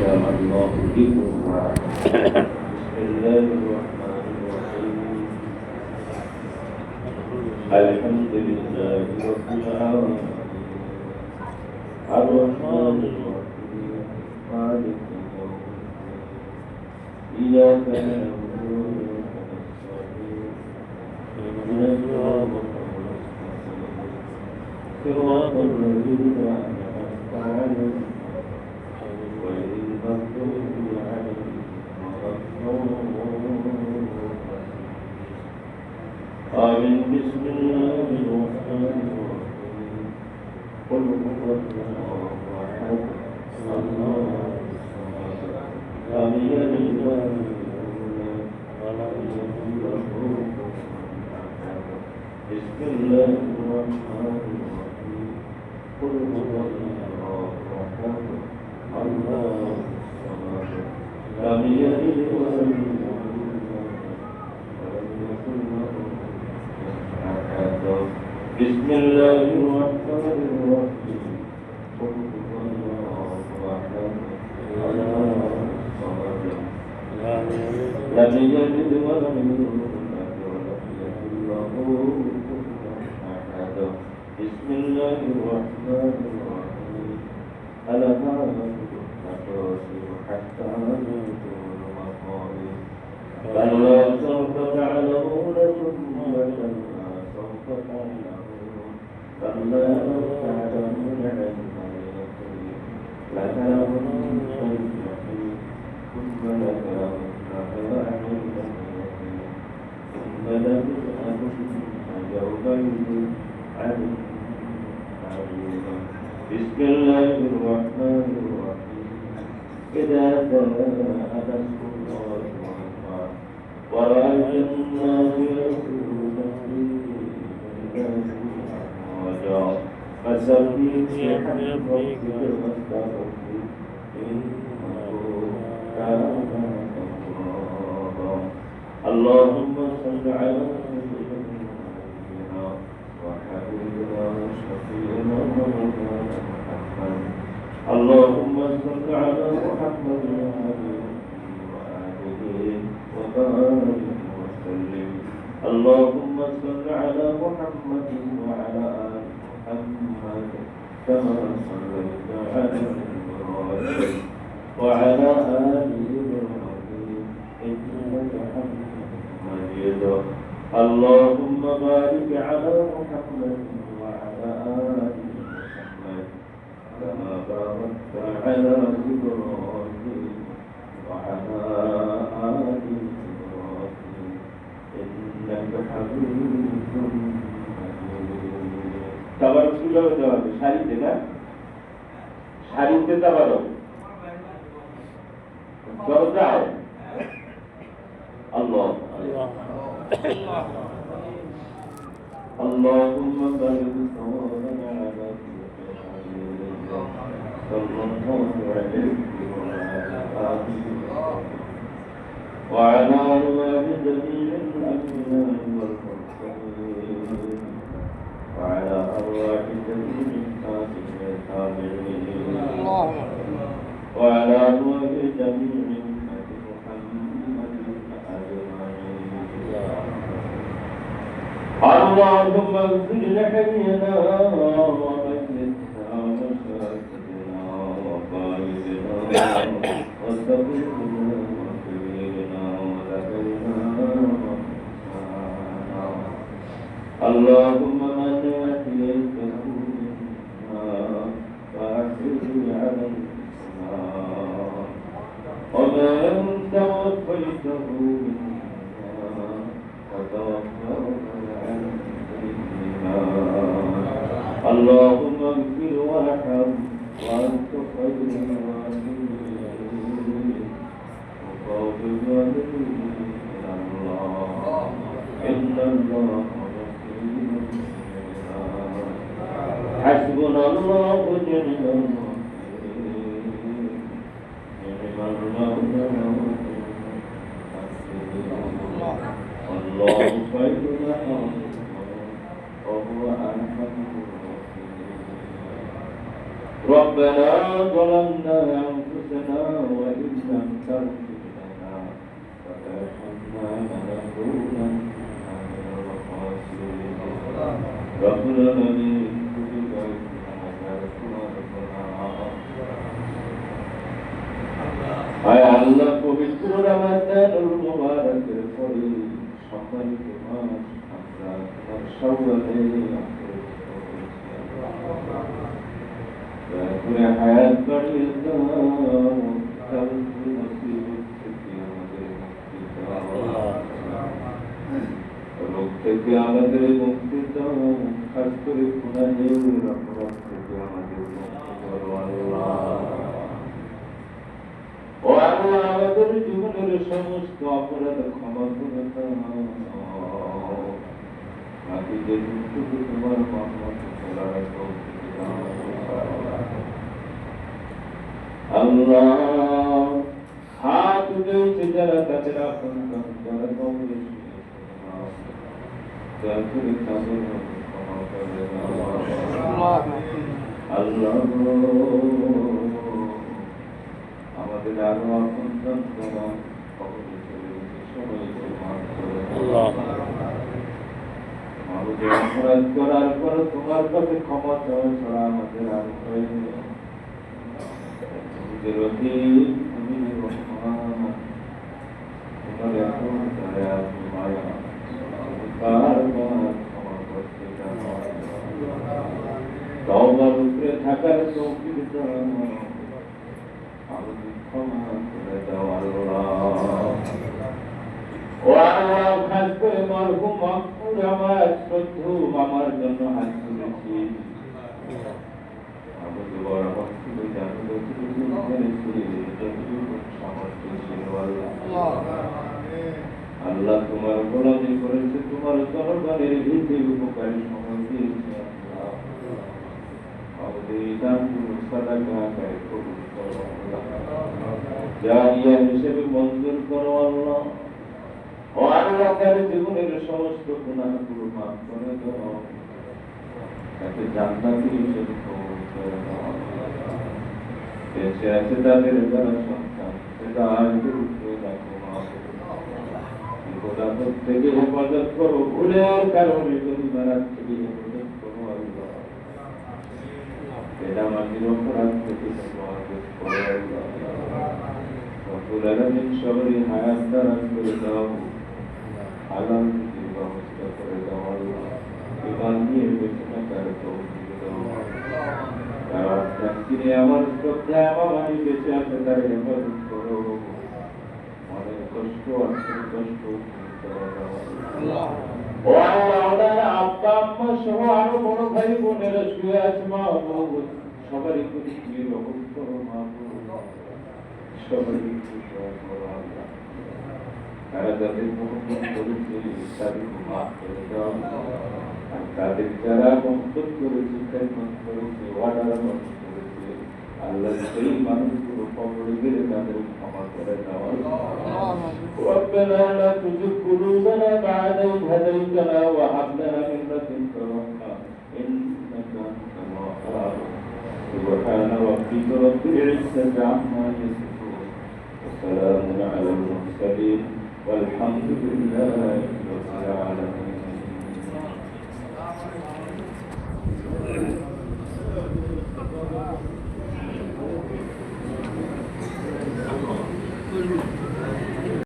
شاء الله بكم. بسم الله الرحمن الرحيم. الحمد لله رب العالمين الرحمن الرحيم مالك يوم الدين إياك نعبد وإياك نستعين اهدنا الصراط المستقيم صراط الذين أنعمت عليهم غير المغضوب عليهم ولا الضالين. آمين. بسم الله الرحمن الرحيم. قل هو الله أحد الله الصمد لم يلد ولم يولد ولم يكن له كفوا أحد. بسم الله الرحمن الرحيم. قل هو الله أحد الله الصمد لم يلد ولم يولد ولم يكن له بسم الله الرحمن الرحيم. قل هو الله أحد الله الصمد لم يلد ولم يولد ولم يكن له كفوا أحد. بسم الله الرحمن الرحيم. ألهاكم التكاثر حتى زرتم المقابر كلا سوف تعلمون ثم كلا سوف تعلمون كلا لو تعلمون علم اليقين لترون الجحيم ثم لترونها عين اليقين ثم لتسألن يومئذ عن النعيم. بسم الله الرحمن الرحيم. إذا جاء نصر الله والفتح ورأيت الناس يدخلون في دين الله أفواجا فسبح بحمد ربك واستغفره إنه كان توابا. اللهم صل على سيدنا وحبيبنا وشفيعنا ومولانا محمد. اللهم صل على محمد وآله وبارك وسلم. اللهم صل على محمد وعلى آل محمد كما صليت على إبراهيم وعلى آل إبراهيم إنك حميد مجيد. اللهم بارك على محمد وعلى آل محمد كما باركت على إبراهيم وعلى آل إبراهيم إنك حميد مجيد. তাবারক কিভাবে দেওয়া হবে? সারিতে না? সারিতে তাবারক দরজায় আল্লাহ اللهم بارك على صلى الله عليه وعلى أرواح جميع الأنبياء والمرسلين وعلى أرواح جميع التابعين وعلى أرواح جميع أمة محمد أجمعين. اللهم اغفر لحينا وميتنا وشاهدنا وقائدنا وصغيرنا وكبيرنا وذكرنا وانثانا. اللهم من يحييته منا فأحيه على الإسلام ومن توفيته منا فتوفه على الإيمان. اللهم اغفر وارحم وأنت خير الراحمين وقابل الظالمين إلى الله إن الله غفور حسبنا الله ونعم الوكيل نعم المولى والله خير وهو أرحم الراحمين. ربنا ظلمنا أنفسنا আল্লাহ পবিত্র রমাদানুল মুবারকের পরে সম্মানিত মাস আমরা তোমার শাওয়ালে করে হায়াত বাড়িয়ে দাও রোগ থেকে আমাদের মুক্তি দাও খাস করে গুনাহের অপরাধ থেকে আমাদের মুক্তি করো আল্লাহ। ও আল্লাহ আমাদের জীবনের সমস্ত অপরাধ ক্ষমা করে দাও বাকি যে দুঃখকে তোমার মহম্মদ করার তৌফিক দাও আল্লাহ। হাত উঠে যারা তাদের আপন যারা কবরে আল্লাহ আমাদের আরো আপন যারা কবরে চলে গেছে সবাইকে মাফ করে আমাদের অপরাধ করার পর তোমার কাছে ক্ষমা চাওয়া ছাড়া আমাদের আর উপায় নেই। তুমি রহমান তোমার এত দয়া মায়া তওবার উপরে থাকার তৌফিক দাও আমাদের ক্ষমা করে দাও আল্লাহ। ও আল্লাহ খাস করে মরহুম মাকফুর আমার শ্রদ্ধু আমার জন্য হাত তুলেছি আমাদের বড় ভক্তি জানতে আল্লাহ তোমার গোলামি করেছে তোমার দরবারের হিতে উপকারী সময় দিয়েছে জারিয়া হিসেবে মঞ্জুর করো আল্লাহ। ও আল্লাহ তার জীবনের সমস্ত গুনাহগুলো মাফ করে দাও তাকে জান্নাতি হিসেবে কবুল করে দাও। বেঁচে আছে তাদের যারা সন্তান সেটা আজকে উঠে রাখো বিপদ থেকে হেফাজত করো ভুলের কারণে যদি মারাত থেকে হেফাজত করো আল্লাহ। এটা আমাদের অপরাধ থেকে হেফাজত করো আল্লাহ। রব্বুল আলামিন সবারই হায়াত দারাজ করে দাও হালাল রুজির ব্যবস্থা করে দাও আল্লাহ। ঈমান নিয়ে বেঁচে থাকার তৌফিক দাও আল্লাহ। যারা আমার শ্রদ্ধা আমার আমি বেঁচে আছে তার হেফাজত করো মনের কষ্ট আর্থিক কষ্ট ও আল্লাহ ওনার আব্বা আম্মা সহ আরো বড় ভাই বোনেরা শুয়ে আছে মা সবারই প্রতি তুমি রহম করো মা সবারই করো আল্লাহ। তারা যাদের মহব্বত করেছে তাদেরকে মাফ করে দাও আর তাদের যারা মহব্বত করেছে খেদমত করেছে ওয়াদার করেছে আল্লাহ সেই মানুষগুলো কবরে গেলে তাদের ক্ষমা করে দাও। ربنا لا تزغ قلوبنا بعد إذ هديتنا وهب لنا من لدنك رحمة إنك أنت الوهاب سبحان ربك رب العزة عما يصفون وسلام على المرسلين والحمد لله رب العالمين.